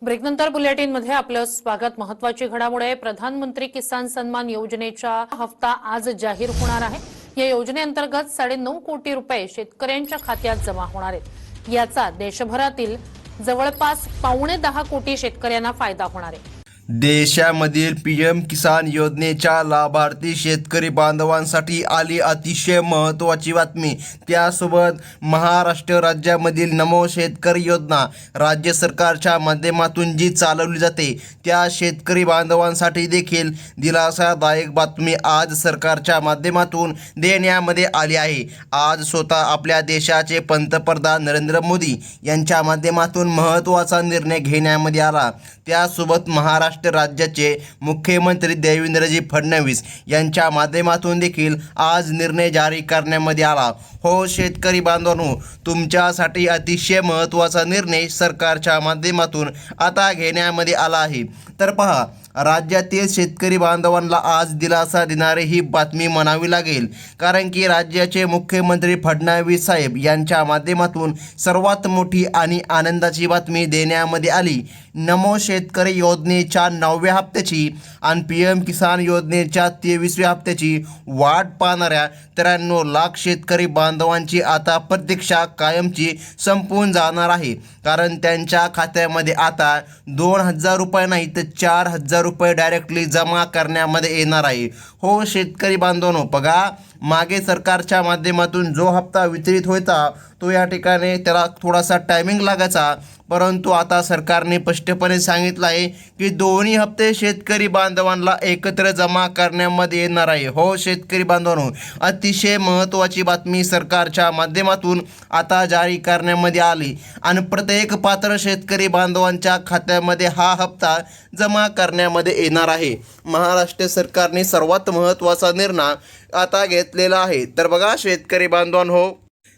ब्रेकनंतर बुलेटिनमध्ये आपलं स्वागत। महत्त्वाची घडामोड आहे। प्रधानमंत्री किसान सन्मान योजनेचा हप्ता आज जाहीर होणार आहे। या योजनेअंतर्गत 9.5 कोटी रुपये शेतकऱ्यांच्या खात्यात जमा होणार आहेत। याचा देशभरातील जवळपास 9.25 कोटी शेतकऱ्यांना फायदा होणार आहे। देशामधील पीएम किसान योजनेच्या लाभार्थी शेतकरी बांधवांसाठी आली अतिशय महत्त्वाची बातमी। त्यासोबत महाराष्ट्र राज्यामधील नमो शेतकरी योजना राज्य सरकारच्या माध्यमातून जी चालवली जाते त्या शेतकरी बांधवांसाठी देखील दिलासादायक बातमी आज सरकारच्या माध्यमातून देण्यामध्ये आली आहे। आज स्वतः आपल्या देशाचे पंतप्रधान नरेंद्र मोदी यांच्या माध्यमातून महत्त्वाचा निर्णय घेण्यामध्ये आला। त्यासोबत महाराष्ट्र राज्याचे मुख्यमंत्री देवेंद्रजी फडणवीस यांच्या माध्यमातून देखील आज निर्णय जारी करण्यामध्ये आला। हो शेतकरी बांधवांनो, तुमच्यासाठी अतिशय महत्त्वाचा निर्णय सरकारच्या माध्यमातून आता घेण्यामध्ये आला आहे। तर पहा, राज्यातील शेतकरी बांधवांना आज दिलासा देणारी ही बातमी म्हणावी लागेल, कारण की राज्याचे मुख्यमंत्री फडणवीस साहेब यांच्या माध्यमातून सर्वात मोठी आणि आनंदाची बातमी देण्यामध्ये आली। नमो शेतकरी योजनेच्या 9व्या हप्त्याची आणि पीएम किसान योजनेच्या 23व्या हप्त्याची वाट पाहणाऱ्या 93 लाख शेतकरी बांधवांची आता प्रतीक्षा कायमची संपून जाणार आहे, कारण त्यांच्या खात्यामध्ये आता 2,000 रुपये नाही तर 4,000 रुपये डायरेक्टली जमा करण्यामध्ये येणार आहे। हो शेतकरी बांधवांनो, बघा, मागे सरकारच्या माध्यमातून जो हप्ता वितरित होता तो या ठिकाणी त्याला थोडासा टायमिंग लागायचा, परंतु आता सरकारने स्पष्टपणे सांगितलं आहे की दोन्ही हप्ते शेतकरी बांधवांना एकत्र जमा करण्यामध्ये येणार आहे। हो शेतकरी बांधवांनो, अतिशय महत्त्वाची बातमी सरकारच्या माध्यमातून आता जारी करण्यामध्ये आली आणि प्रत्येक पात्र शेतकरी बांधवांच्या खात्यामध्ये हा हप्ता जमा करण्यामध्ये येणार आहे। महाराष्ट्र सरकारने सर्वात महत्त्वाचा निर्णय आता घेतलेला आहे। तर बघा शेतकरी बांधवांनो,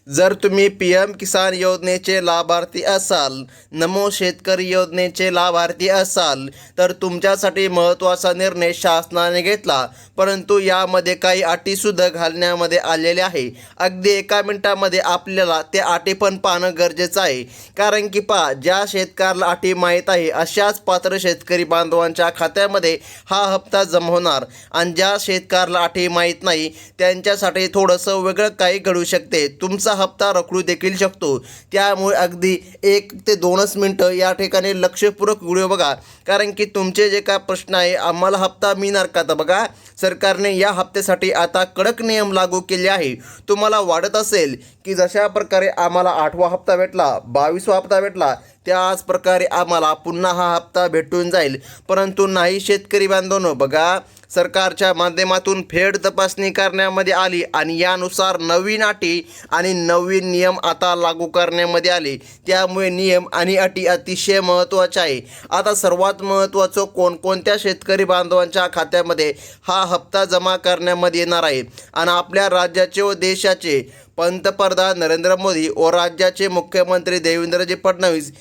जर तुम्ही पीएम किसान योजनेचे लाभार्थी असाल, नमो शेतकरी योजनेचे लाभार्थी असाल, तर तुमच्यासाठी महत्त्वाचा निर्णय शासनाने घेतला, परंतु यामध्ये काही अटीसुद्धा घालण्यामध्ये आलेले आहे। अगदी एका मिनिटामध्ये आपल्याला त्या अटी पण पाहणं गरजेचं आहे, कारण की ज्या शेतकऱ्याला अटी माहीत आहे अशाच पात्र शेतकरी बांधवांच्या खात्यामध्ये हा हप्ता जमा होणार, आणि ज्या शेतकऱ्याला अटी माहीत नाही त्यांच्यासाठी थोडंसं वेगळं काही घडू शकते। तुमचा हप्ता रखडू देखील शकतो। त्यामुळे अगदी 1 ते 2 मिनिटं या ठिकाणी लक्षपूर्वक व्हिडिओ बघा, कारण की तुमचे जे काय प्रश्न आहे, आम्हाला हप्ता मिळणार का, तर बघा सरकारने या हप्त्यासाठी आता कडक नियम लागू केले आहे। तुम्हाला वाटत असेल की जशा प्रकारे आम्हाला 8वा हप्ता भेटला, 22वा हप्ता भेटला, त्याच प्रकारे आम्हाला पुन्हा हा हप्ता भेटून जाईल, परंतु नाही शेतकरी बांधवांनो। बघा, सरकारच्या माध्यमातून फेड तपासणी करण्यामध्ये आली आणि यानुसार नवीन अटी आणि नवीन नियम आता लागू करण्यामध्ये आले। त्यामुळे नियम आणि अटी अतिशय महत्त्वाचे आहे। आता सर्वात महत्त्वाचं, कोणकोणत्या शेतकरी बांधवांच्या खात्यामध्ये हा हप्ता जमा करण्यामध्ये येणार आहे, आणि आपल्या राज्याचे व देशाचे पंतप्रधान नरेंद्र मोदी व राज्याचे मुख्यमंत्री देवेंद्रजी फडणवीस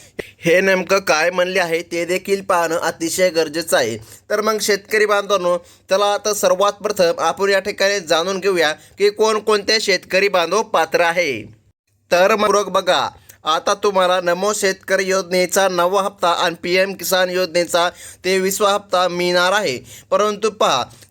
हे नेमकं काय म्हणले आहे ते देखील पाहणं अतिशय गरजेचं आहे। तर मग शेतकरी बांधवांनो, चला आता सर्वात प्रथम आपण या ठिकाणी जाणून घेऊया की कोणकोणते शेतकरी बांधव पात्र आहे। तर मग बघा, आता तुम्हाला नमो शेतकरी योजनेचा 9वा हप्ता आणि पीएम किसान योजनेचा 23वा हप्ता मिळणार आहे, परंतु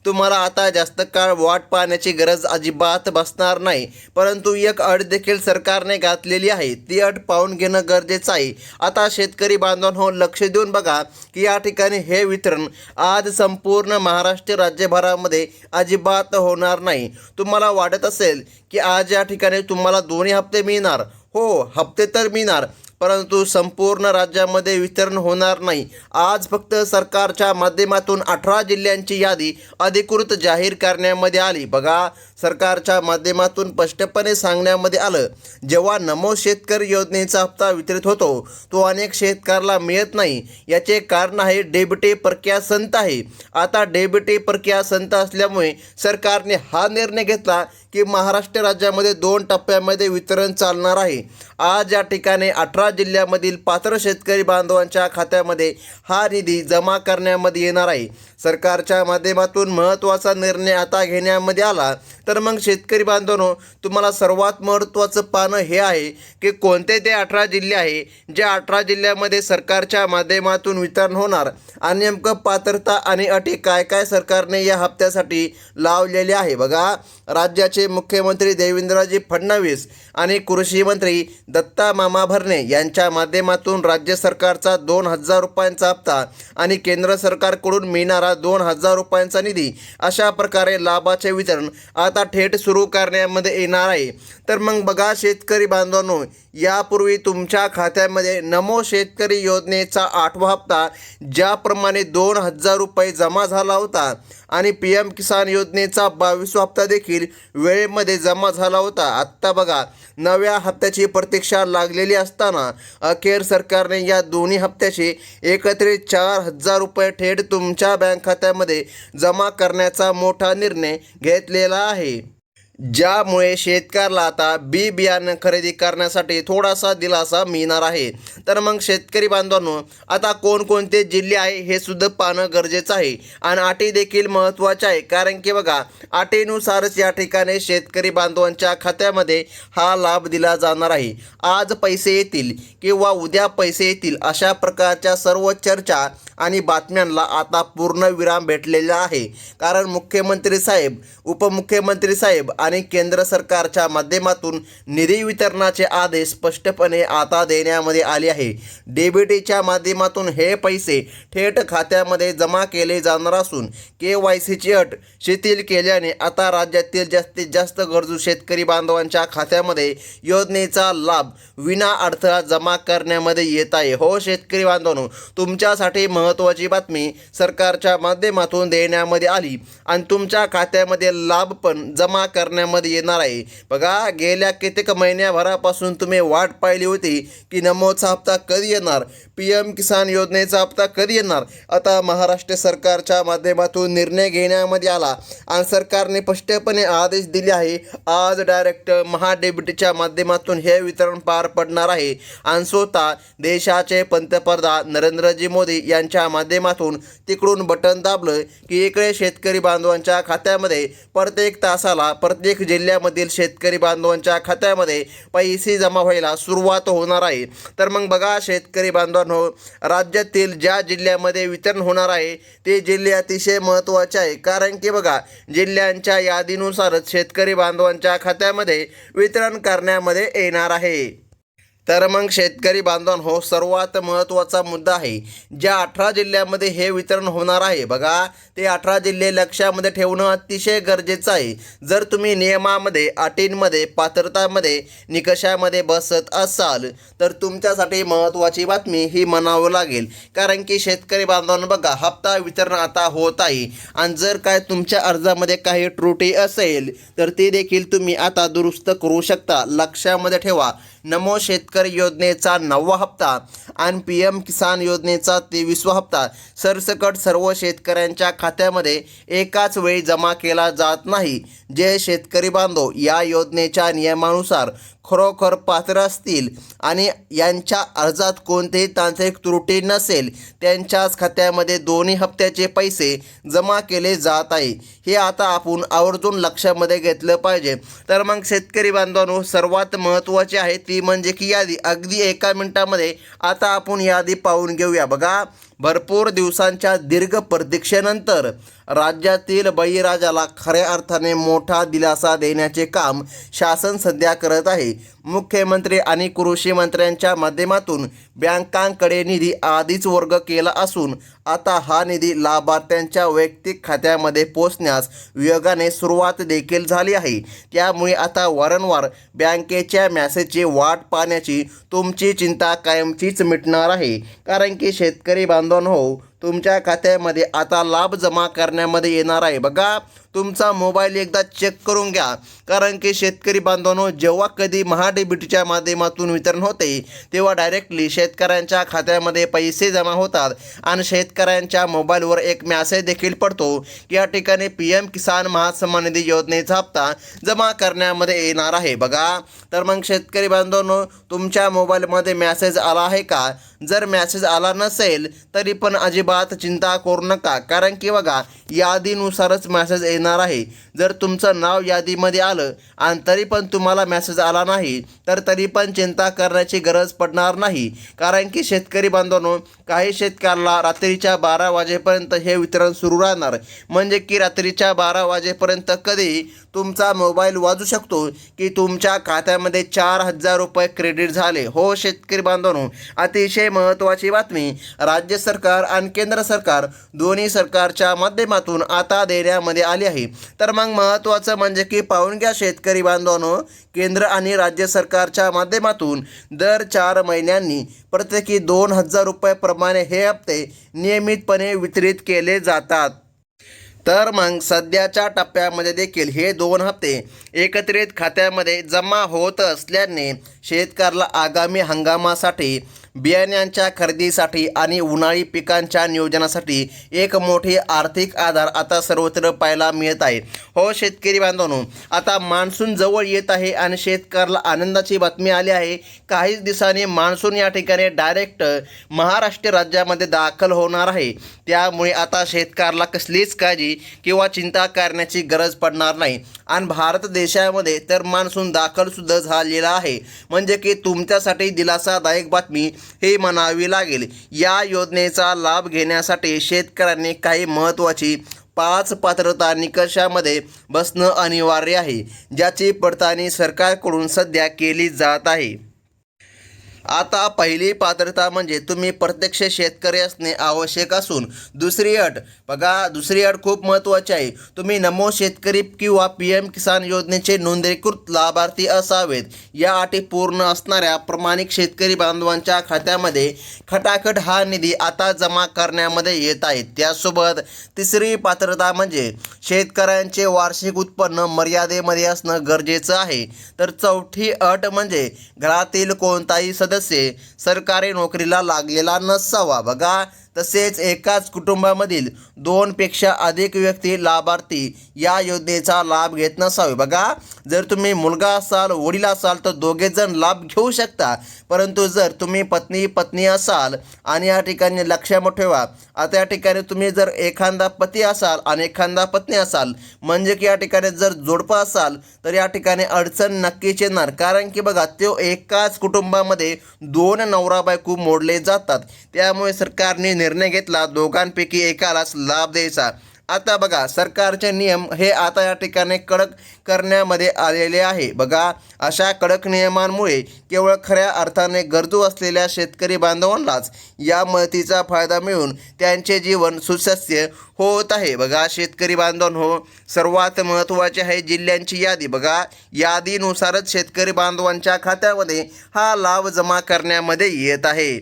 तुम्हाला आता जास्त काळ वाट पाहण्याची गरज अजिबात बसणार नाही। परंतु एक अट देखील सरकारने घातलेली आहे, ती अट पाहून घेणं गरजेचं आहे। आता शेतकरी बांधवांनो, लक्ष देऊन बघा की या ठिकाणी हे वितरण आज संपूर्ण महाराष्ट्र राज्यभरामध्ये अजिबात होणार नाही। तुम्हाला वाटत असेल की आज या ठिकाणी तुम्हाला दोन्ही हप्ते मिळणार, हो हप्ते तर मिळणार, परंतु संपूर्ण राज्यामध्ये वितरण होणार नाही। आज फक्त सरकारच्या माध्यमातून 18 जिल्ह्यांची यादी अधिकृत जाहीर करण्यामध्ये आली। बघा, सरकारच्या माध्यमातून स्पष्टपणे सांगण्यामध्ये आलं, जेव्हा नमो शेतकरी योजनेचा हप्ता वितरित होतो तो अनेक शेतकऱ्याला मिळत नाही। याचे कारण आहे डेबिटी प्रक्रिया संत आहे। आता डेबिटी प्रक्रिया संत असल्यामुळे सरकारने हा निर्णय घेतला की महाराष्ट्र राज्यामध्ये 2 टप्प्यामध्ये वितरण चालणार आहे। आज या ठिकाणी 18 जिल्ह्यामधील पात्र शेतकरी बांधवांच्या खात्यामध्ये हा निधी जमा करण्यामध्ये येणार आहे। सरकारच्या माध्यमातून महत्त्वाचा निर्णय आता घेण्यामध्ये आला। तर मग शेतकरी बांधवांनो, तुम्हाला सर्वात महत्त्वाचं पाहणं हे आहे की कोणते ते 18 जिल्हे आहे, ज्या 18 जिल्ह्यामध्ये सरकारच्या माध्यमातून वितरण होणार आणि नेमकं पात्रता आणि अटी काय काय सरकारने या हप्त्यासाठी लावलेले आहे. बघा, राज्याचे मुख्यमंत्री देवेंद्रजी फडणवीस आणि कृषी मंत्री दत्ता मामा भरणे यांच्या माध्यमातून राज्य सरकारचा 2,000 रुपयांचा हप्ता आणि केंद्र सरकारकडून मिळणारा 2,000 रुपयांचा निधी, अशा प्रकारे लाभाचे वितरण आता थेट सुरू करण्यामध्ये येणार आहे. तर मग बघा शेतकरी बांधवांनो, यापूर्वी तुमच्या खात्यामध्ये नमो शेतकरी योजनेचा 8वा हप्ता ज्याप्रमाणे 2,000 रुपये जमा झाला होता आणि PM किसान योजनेचा 22वा हप्ता देखील वेळेमध्ये जमा झाला होता. आत्ता बघा, नव्या हप्त्याची प्रतीक्षा लागलेली असताना अखेर सरकारने या दोन्ही हप्त्याचे एकत्रित 4,000 रुपये थेट तुमच्या बँक खात्यामध्ये जमा करण्याचा मोठा निर्णय घेतलेला आहे, ज्यामुळे शेतकऱ्याला आता बी बियाणं खरेदी करण्यासाठी थोडासा दिलासा मिळणार आहे. तर मग शेतकरी बांधवांनो, आता कोणकोणते जिल्हे आहे हे सुद्धा पाहणं गरजेचं आहे आणि अटी देखील महत्त्वाच्या आहे. कारण की बघा, अटीनुसारच या ठिकाणी शेतकरी बांधवांच्या खात्यामध्ये हा लाभ दिला जाणार आहे. आज पैसे येतील किंवा उद्या पैसे येतील अशा प्रकारच्या सर्व चर्चा आणि बातम्यांना आता पूर्णविराम भेटलेला आहे. कारण मुख्यमंत्री साहेब, उपमुख्यमंत्री साहेब आणि केंद्र सरकारच्या माध्यमातून निधी वितरणाचे आदेश स्पष्टपणे आता देण्यामध्ये आले आहे. DBTच्या माध्यमातून हे पैसे थेट खात्यामध्ये जमा केले जाणार असून KYCची अट शिथिल केल्याने आता राज्यातील जास्तीत जास्त गरजू शेतकरी बांधवांच्या खात्यामध्ये योजनेचा लाभ विना अडथळा जमा करण्यामध्ये येत आहे. हो शेतकरी बांधवांनो, तुमच्यासाठी महत्त्वाची बातमी सरकारच्या माध्यमातून देण्यामध्ये आली आणि तुमच्या खात्यामध्ये लाभ पण जमा करण्यामध्ये येणार आहे. बघा, गेल्या कित्येक महिन्याभरापासून तुम्ही वाट पाहिली होती की नमोचा हप्ता कधी येणार, PM किसान योजनेचा हप्ता कधी येणार. आता महाराष्ट्र सरकारच्या माध्यमातून निर्णय घेण्यामध्ये आला आणि सरकारने स्पष्टपणे आदेश दिले आहे. आज डायरेक्ट महाDBTच्या माध्यमातून हे वितरण पार पडणार आहे आणि स्वतः देशाचे पंतप्रधान नरेंद्रजी मोदी यांच्या माध्यमातून तिकडून बटन दाबलं की इकडे शेतकरी बांधवांच्या खात्यामध्ये प्रत्येक तासाला प्रत्येक जिल्ह्यामधील शेतकरी बांधवांच्या खात्यामध्ये पैसे जमा व्हायला सुरुवात होणार आहे. तर मग बघा शेतकरी बांधवांनो, राज्यातील ज्या जिल्ह्यामध्ये वितरण होणार आहे ते जिल्हे अतिशय महत्त्वाचे आहे. कारण की बघा, जिल्ह्यांच्या यादीनुसारच शेतकरी बांधवांच्या खात्यामध्ये वितरण करण्यामध्ये येणार आहे. तर मग शेतकरी बांधवांनो, सर्वात महत्त्वाचा मुद्दा आहे, ज्या 18 जिल्ह्यामध्ये हे वितरण होणार आहे बघा, ते 18 जिल्हे लक्षामध्ये ठेवणं अतिशय गरजेचं आहे. जर तुम्ही नियमामध्ये, अटींमध्ये, पात्रतामध्ये, निकषामध्ये बसत असाल तर तुमच्यासाठी महत्त्वाची बातमी ही म्हणावं लागेल. कारण की शेतकरी बांधवांनो बघा, हप्ता वितरण आता होत आहे आणि जर काय तुमच्या अर्जामध्ये काही त्रुटी असेल तर ते देखील तुम्ही आता दुरुस्त करू शकता. लक्षामध्ये ठेवा, नमो शेतकरी योजनेचा 9वा हप्ता आणि PM किसान योजनेचा 23वा हप्ता सरसकट सर्व शेतकऱ्यांच्या खात्यामध्ये एकाच वेळी जमा केला जात नाही. जे शेतकरी बांधव या योजनेच्या नियमानुसार खरोखर पात्र असतील आणि यांच्या अर्जात कोणतेही तांत्रिक त्रुटी नसेल त्यांच्याच खात्यामध्ये दोन्ही हप्त्याचे पैसे जमा केले जात आहे. हे आता आपण आवर्जून लक्षामध्ये घेतलं पाहिजे. तर मग शेतकरी बांधवांनो, सर्वात महत्त्वाचे आहे ती म्हणजे की यादी. अगदी एका मिनिटामध्ये आता आपण यादी पाहून घेऊया. बघा, भरपूर दिवसांच्या दीर्घ प्रतीक्षेनंतर राज्यातील बळीराजाला खऱ्या अर्थाने मोठा दिलासा देण्याचे काम शासन सध्या करत आहे. मुख्यमंत्री आणि कृषी मंत्र्यांच्या माध्यमातून बँकांकडे निधी आधीच वर्ग केला असून आता हा निधी लाभार्थ्यांच्या वैयक्तिक खात्यामध्ये पोहोचण्यास वेगाने सुरुवात देखील झाली आहे. त्यामुळे आता वारंवार बँकेच्या मेसेजची वाट पाहण्याची तुमची चिंता कायमचीच मिटणार आहे. कारण की शेतकरी बांधवांनो, तुमच्या खात्यामध्ये आता लाभ जमा करण्यामध्ये येणार आहे. बघा, तुमचा मोबाईल एकदा चेक करून घ्या. कारण की शेतकरी बांधवांनो, जेव्हा कधी महाडीबीटीच्या माध्यमातून वितरण होते तेव्हा डायरेक्टली शेतकऱ्यांच्या खात्यामध्ये पैसे जमा होतात आणि शेतकऱ्यांच्या मोबाईलवर एक मेसेज देखील पडतो की या ठिकाणी PM किसान महासन्मान निधी योजनेचा हप्ता जमा करण्यामध्ये येणार आहे. बघा, तर मग शेतकरी बांधवांनो, तुमच्या मोबाईलमध्ये मेसेज आला आहे का? जर मेसेज आला नसेल तरी पण अजिबात चिंता करू नका, कारण की बघा, यादीनुसारच मेसेज येणार आहे. जर तुमचं नाव यादीमध्ये आलं आणि तरी पण तुम्हाला मेसेज आला नाही तर तरी पण चिंता करण्याची गरज पडणार नाही, कारण की शेतकरी बांधवांनो, काही शेतकऱ्याला रात्रीच्या 12 वाजेपर्यंत हे वितरण सुरू राहणार. म्हणजे की रात्रीच्या 12 वाजेपर्यंत कधी तुमचा मोबाईल वाजू शकतो की तुमच्या खात्यामध्ये 4,000 रुपये क्रेडिट झाले. हो शेतकरी बांधवांनो, अतिशय महत्त्वाची बातमी राज्य सरकार आणि केंद्र सरकार दोन्ही सरकारच्या माध्यमातून आता देण्यामध्ये आली आहे. तर मग महत्त्वाचं म्हणजे की पाहून घ्या शेतकरी बांधवांनो, केंद्र आणि राज्य सरकारच्या माध्यमातून दर 4 महिन्यांनी प्रत्येकी 2,000 रुपये प्रमाणे हे हप्ते नियमितपणे वितरित केले जातात. तर मग सध्याच्या टप्प्यामध्ये देखील हे 2 हप्ते एकत्रित खात्यामध्ये जमा होत असल्याने शेतकऱ्याला आगामी हंगामासाठी बियाण्यांच्या खरेदीसाठी आणि उन्हाळी पिकांच्या नियोजनासाठी एक मोठी आर्थिक आधार आता सर्वत्र पाहायला मिळत आहे. हो शेतकरी बांधवांनो, आता मान्सून जवळ येत आहे आणि शेतकऱ्याला आनंदाची बातमी आली आहे. काहीच दिवसांनी मान्सून या ठिकाणी डायरेक्ट महाराष्ट्र राज्यामध्ये दाखल होणार आहे. त्यामुळे आता शेतकऱ्याला कसलीच काळजी किंवा चिंता करण्याची गरज पडणार नाही. आणि भारत देशामध्ये तर मान्सून दाखलसुद्धा झालेला आहे. म्हणजे की तुमच्यासाठी दिलासादायक बातमी हे म्हणावी लागेल. या योजनेचा लाभ घेण्यासाठी शेतकऱ्यांनी काही महत्त्वाची 5 पात्रता निकषामध्ये बसणं अनिवार्य आहे, ज्याची पडताळणी सरकारकडून सध्या केली जात आहे. आता पहिली पात्रता म्हणजे तुम्ही प्रत्यक्ष शेतकरी असणे आवश्यक असून दुसरी अट, बघा दुसरी अट खूप महत्त्वाची आहे. तुम्ही नमो शेतकरी किंवा PM किसान योजनेचे नोंदणीकृत लाभार्थी असावेत. या अटी पूर्ण असणाऱ्या प्रामाणिक शेतकरी बांधवांच्या खात्यामध्ये खटाखट हा निधी आता जमा करण्यामध्ये येत आहे. त्यासोबत तिसरी पात्रता म्हणजे शेतकऱ्यांचे वार्षिक उत्पन्न मर्यादेमध्ये असणं गरजेचं आहे. तर चौथी अट म्हणजे घरातील कोणताही सदस्य सरकारी नोकरीला लागलेला नसावा. बघा, तसेच एकाच कुटुंबामधील 2 पेक्षा अधिक व्यक्ती लाभार्थी या योजनेचा लाभ घेत नसावे. बघा, जर तुम्ही मुलगा असाल, वडील असाल तर दोघे जण लाभ घेऊ शकता. परंतु जर तुम्ही पत्नी असाल आणि या ठिकाणी लक्षात ठेवा, आता या ठिकाणी तुम्ही जर एखादा पती असाल आणि एखादा पत्नी असाल, म्हणजे की या ठिकाणी जर जोडपं असाल तर या ठिकाणी अडचण नक्कीच येणार. कारण की बघा, तो एकाच कुटुंबामध्ये 2 नवरा बायको मोडले जातात. त्यामुळे सरकारने निर्णय घेतला दोघांपैकी एकालाच लाभ द्यायचा. आता बघा, सरकारचे नियम हे आता या ठिकाणी कडक करण्यामध्ये आलेले आहे. बघा, अशा कडक नियमांमुळे केवळ खऱ्या अर्थाने गरजू असलेल्या शेतकरी बांधवांनाच या मदतीचा फायदा मिळून त्यांचे जीवन सुसह्य होत आहे. बघा शेतकरी बांधवांनो, सर्वात महत्त्वाची आहे जिल्ह्यांची यादी. बघा, यादीनुसारच शेतकरी बांधवांच्या खात्यामध्ये हा लाभ जमा करण्यामध्ये येत आहे.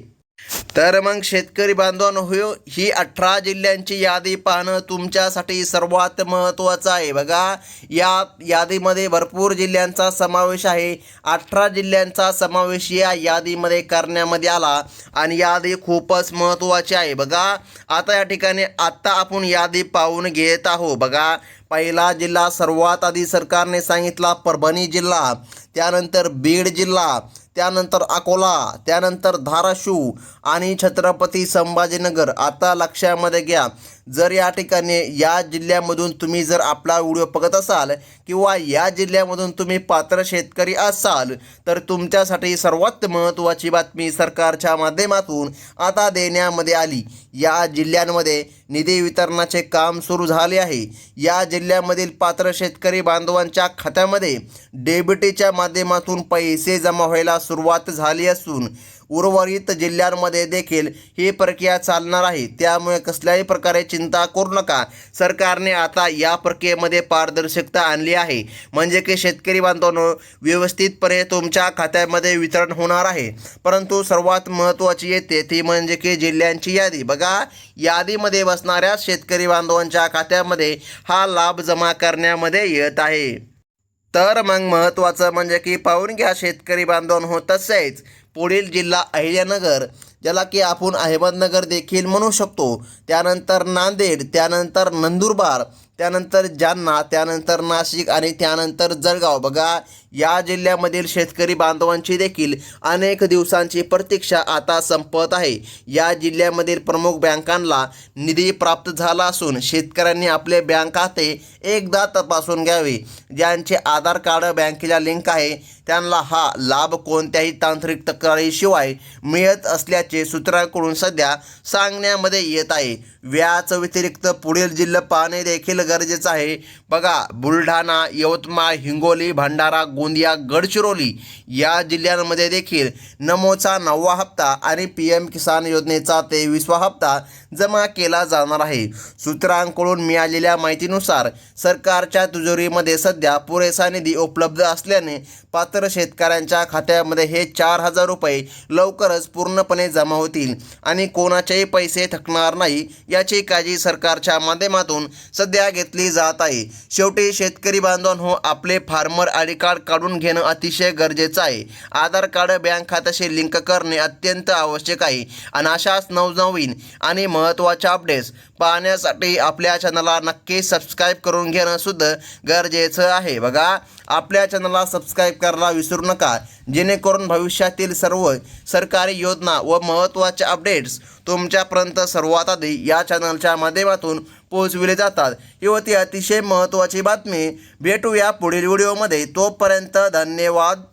तर मग शेतकरी बांधवांनो, ही 18 जिल्ह्यांची यादी पाहणं तुमच्यासाठी सर्वात महत्त्वाचं आहे. बघा, या यादीमध्ये भरपूर जिल्ह्यांचा समावेश आहे. 18 जिल्ह्यांचा समावेश या यादीमध्ये करण्यामध्ये आला आणि यादी खूपच महत्त्वाची आहे. बघा, आता या ठिकाणी आपण यादी पाहून घेत आहोत. बघा, पहिला जिल्हा सर्वात आधी सरकारने सांगितला परभणी जिल्हा, त्यानंतर बीड जिल्हा, त्यानंतर अकोला, त्यानंतर धाराशिव आणि छत्रपती संभाजीनगर. आता लक्षामध्ये घ्या, जर या ठिकाणी या जिल्ह्यामधून तुम्ही जर आपला व्हिडिओ बघत असाल किंवा या जिल्ह्यामधून तुम्ही पात्र शेतकरी असाल तर तुमच्यासाठी सर्वात महत्त्वाची बातमी सरकारच्या माध्यमातून आता देण्यामध्ये आली. या जिल्ह्यांमध्ये निधी वितरणाचे काम सुरू झाले आहे. या जिल्ह्यामधील पात्र शेतकरी बांधवांच्या खात्यामध्ये डेबिटीच्या माध्यमातून पैसे जमा व्हायला सुरुवात झाली असून उर्वरित जिल्ह्यांमध्ये देखील ही प्रक्रिया चालणार आहे. त्यामुळे कसल्याही प्रकारे चिंता करू नका. सरकारने आता या प्रक्रियेमध्ये पारदर्शकता आणली आहे. म्हणजे की शेतकरी बांधवांनो, व्यवस्थितपणे तुमच्या खात्यामध्ये वितरण होणार आहे. परंतु सर्वात महत्त्वाची येते ती म्हणजे की जिल्ह्यांची यादी. बघा, यादीमध्ये बसणाऱ्या शेतकरी बांधवांच्या खात्यामध्ये हा लाभ जमा करण्यामध्ये येत आहे. तर मग महत्त्वाचं म्हणजे की पाहून घ्या शेतकरी बांधवांनो, तसेच पुढील जिल्हा अहिल्यानगर, ज्याला की आपण अहमदनगर देखील म्हणू शकतो, त्यानंतर नांदेड, त्यानंतर नंदुरबार, त्यानंतर जालना, त्यानंतर नाशिक आणि त्यानंतर जळगाव. बघा, या जिल्ह्यामधील शेतकरी बांधवांची देखील अनेक दिवसांची प्रतीक्षा आता संपत आहे. या जिल्ह्यामधील प्रमुख बँकांना निधी प्राप्त झाला असून शेतकऱ्यांनी आपले बँक खाते एकदा तपासून घ्यावे. ज्यांचे आधार कार्ड बँकेला लिंक आहे त्यांना हा लाभ कोणत्याही तांत्रिक तक्रारीशिवाय मिळत असल्याचे सूत्रांकडून सध्या सांगण्यामध्ये येत आहे. व्याज व्यतिरिक्त पुढील जिल्हे पाहणे देखील गरजेचं आहे. बघा, बुलढाणा, यवतमाळ, हिंगोली, भंडारा, गोंदिया, गडचिरोली या जिल्ह्यांमध्ये देखील नमोचा 9वा हप्ता आणि PM किसान योजनेचा 23वा हप्ता जमा केला जाणार आहे. सूत्रांकडून मिळालेल्या माहितीनुसार सरकारच्या तिजोरीमध्ये सध्या पुरेसा निधी उपलब्ध असल्याने पात्र शेतकऱ्यांच्या खात्यामध्ये हे 4,000 रुपये लवकरच पूर्णपणे जमा होतील आणि कोणाचेही पैसे थकणार नाही याची काळजी सरकारच्या माध्यमातून सध्या घेतली जात आहे. शेवटी शेतकरी बांधवांनो, आपले फार्मर आय डी कार्ड काढून घेणं अतिशय गरजेचं आहे. आधार कार्ड बँक खात्याशी लिंक करणे अत्यंत आवश्यक आहे. आणि अशाच नवनवीन आणि महत्त्वाच्या अपडेट्स पाहण्यासाठी आपल्या चॅनलला नक्की सबस्क्राईब करून घेणं सुद्धा गरजेचं आहे. बघा, आपल्या चॅनलला सबस्क्राईब करायला विसरू नका, जेणेकरून भविष्यातील सर्व सरकारी योजना व महत्त्वाच्या अपडेट्स तुमच्यापर्यंत सर्वात आधी या चॅनलच्या माध्यमातून पोहोचविले जातात. ही होती अतिशय महत्त्वाची बातमी. भेटूया पुढील व्हिडिओमध्ये. तोपर्यंत धन्यवाद.